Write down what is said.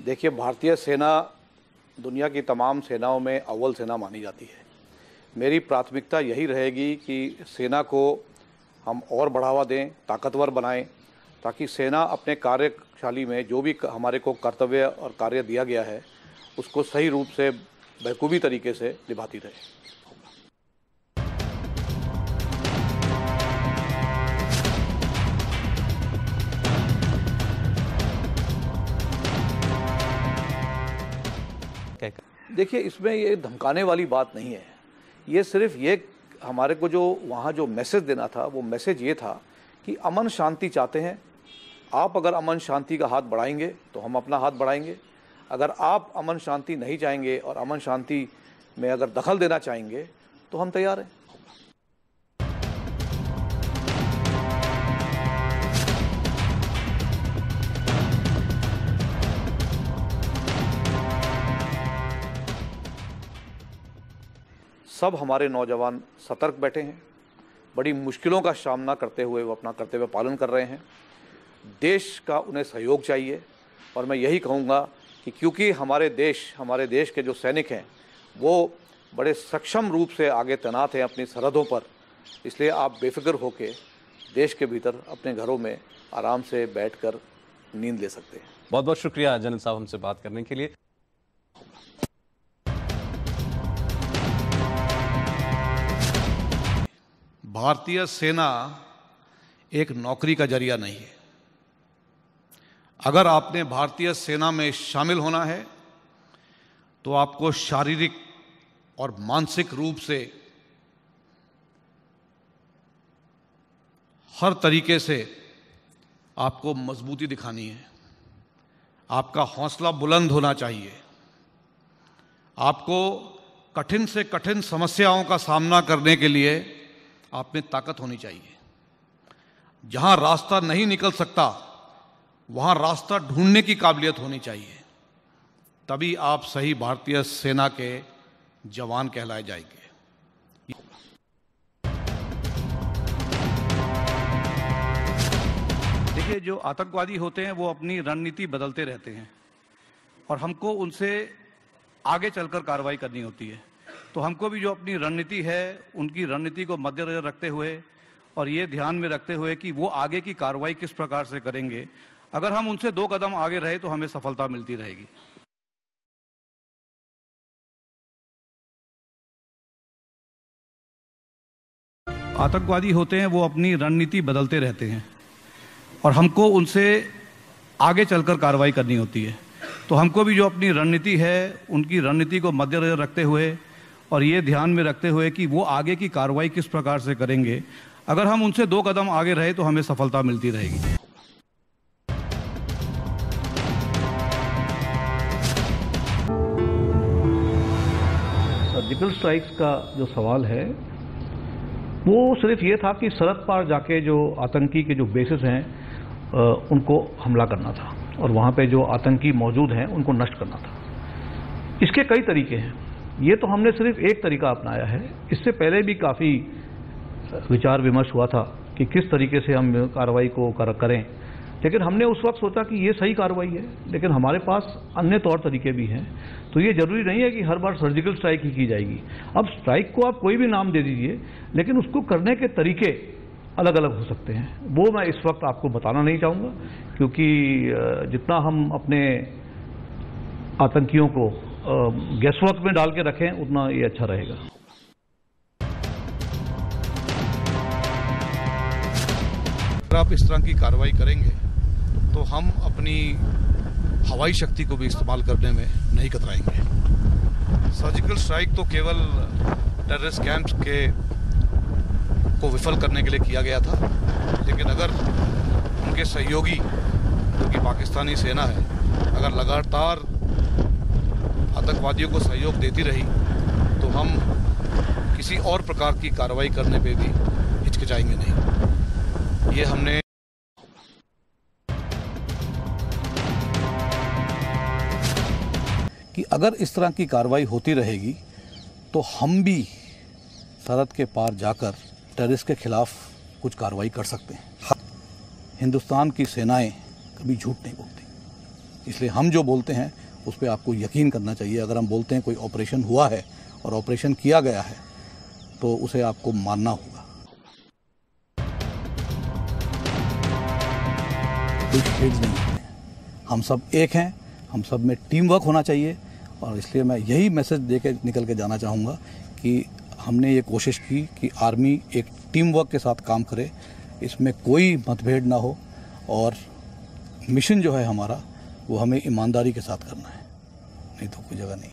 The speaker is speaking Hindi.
देखिए, भारतीय सेना दुनिया की तमाम सेनाओं में अव्वल सेना मानी जाती है। मेरी प्राथमिकता यही रहेगी कि सेना को हम और बढ़ावा दें, ताकतवर बनाएं, ताकि सेना अपने कार्यशाली में जो भी हमारे को कर्तव्य और कार्य दिया गया है उसको सही रूप से बखूबी तरीके से निभाती रहे। देखिए, इसमें ये धमकाने वाली बात नहीं है। ये सिर्फ ये हमारे को जो वहाँ जो मैसेज देना था, वो मैसेज ये था कि अमन शांति चाहते हैं। आप अगर अमन शांति का हाथ बढ़ाएंगे तो हम अपना हाथ बढ़ाएंगे। अगर आप अमन शांति नहीं चाहेंगे और अमन शांति में अगर दखल देना चाहेंगे तो हम तैयार हैं। सब हमारे नौजवान सतर्क बैठे हैं, बड़ी मुश्किलों का सामना करते हुए वो अपना कर्तव्य पालन कर रहे हैं। देश का उन्हें सहयोग चाहिए और मैं यही कहूँगा कि क्योंकि हमारे देश के जो सैनिक हैं वो बड़े सक्षम रूप से आगे तैनात हैं अपनी सरहदों पर, इसलिए आप बेफिक्र होकर देश के भीतर अपने घरों में आराम से बैठकर नींद ले सकते हैं। बहुत बहुत शुक्रिया जनरल साहब हमसे बात करने के लिए। भारतीय सेना एक नौकरी का जरिया नहीं है। अगर आपने भारतीय सेना में शामिल होना है तो आपको शारीरिक और मानसिक रूप से हर तरीके से आपको मजबूती दिखानी है। आपका हौसला बुलंद होना चाहिए। आपको कठिन से कठिन समस्याओं का सामना करने के लिए आप में ताकत होनी चाहिए। जहां रास्ता नहीं निकल सकता वहां रास्ता ढूंढने की काबिलियत होनी चाहिए। तभी आप सही भारतीय सेना के जवान कहलाए जाएंगे। देखिए, जो आतंकवादी होते हैं वो अपनी रणनीति बदलते रहते हैं और हमको उनसे आगे चलकर कार्रवाई करनी होती है। तो हमको भी जो अपनी रणनीति है उनकी रणनीति को मद्देनजर रखते हुए और ये ध्यान में रखते हुए कि वो आगे की कार्रवाई किस प्रकार से करेंगे, अगर हम उनसे 2 कदम आगे रहे तो हमें सफलता मिलती रहेगी। आतंकवादी होते हैं वो अपनी रणनीति बदलते रहते हैं और हमको उनसे आगे चलकर कार्रवाई करनी होती है। तो हमको भी जो अपनी रणनीति है उनकी रणनीति को मद्देनजर रखते हुए और ये ध्यान में रखते हुए कि वो आगे की कार्रवाई किस प्रकार से करेंगे, अगर हम उनसे 2 कदम आगे रहे तो हमें सफलता मिलती रहेगी। सर्जिकल स्ट्राइक्स का जो सवाल है वो सिर्फ ये था कि सरहद पार जाके जो आतंकी के जो बेसिस हैं उनको हमला करना था और वहाँ पे जो आतंकी मौजूद हैं उनको नष्ट करना था। इसके कई तरीके हैं। ये तो हमने सिर्फ एक तरीका अपनाया है। इससे पहले भी काफ़ी विचार विमर्श हुआ था कि किस तरीके से हम कार्रवाई को करें, लेकिन हमने उस वक्त सोचा कि ये सही कार्रवाई है, लेकिन हमारे पास अन्य तौर तरीके भी हैं। तो ये जरूरी नहीं है कि हर बार सर्जिकल स्ट्राइक ही की जाएगी। अब स्ट्राइक को आप कोई भी नाम दे दीजिए, लेकिन उसको करने के तरीके अलग अलग हो सकते हैं। वो मैं इस वक्त आपको बताना नहीं चाहूँगा, क्योंकि जितना हम अपने आतंकियों को गैसवर्क में डाल के रखें उतना ये अच्छा रहेगा। अगर आप इस तरह की कार्रवाई करेंगे तो हम अपनी हवाई शक्ति को भी इस्तेमाल करने में नहीं कतराएंगे। सर्जिकल स्ट्राइक तो केवल टेररिस्ट कैंप्स को विफल करने के लिए किया गया था, लेकिन अगर उनके सहयोगी जो कि पाकिस्तानी सेना है अगर लगातार आतंकवादियों को सहयोग देती रही तो हम किसी और प्रकार की कार्रवाई करने पे भी हिचकिचाएंगे नहीं। ये हमने कि अगर इस तरह की कार्रवाई होती रहेगी तो हम भी सरहद के पार जाकर टेररिस्ट के खिलाफ कुछ कार्रवाई कर सकते हैं। हिंदुस्तान की सेनाएं कभी झूठ नहीं बोलती। इसलिए हम जो बोलते हैं उस पर आपको यकीन करना चाहिए। अगर हम बोलते हैं कोई ऑपरेशन हुआ है और ऑपरेशन किया गया है तो उसे आपको मानना होगा। कोई भेद नहीं है, हम सब एक हैं, हम सब में टीम वर्क होना चाहिए। और इसलिए मैं यही मैसेज दे के निकल के जाना चाहूँगा कि हमने ये कोशिश की कि आर्मी एक टीम वर्क के साथ काम करे, इसमें कोई मतभेद ना हो और मिशन जो है हमारा वो हमें ईमानदारी के साथ करना है, नहीं तो कोई जगह नहीं।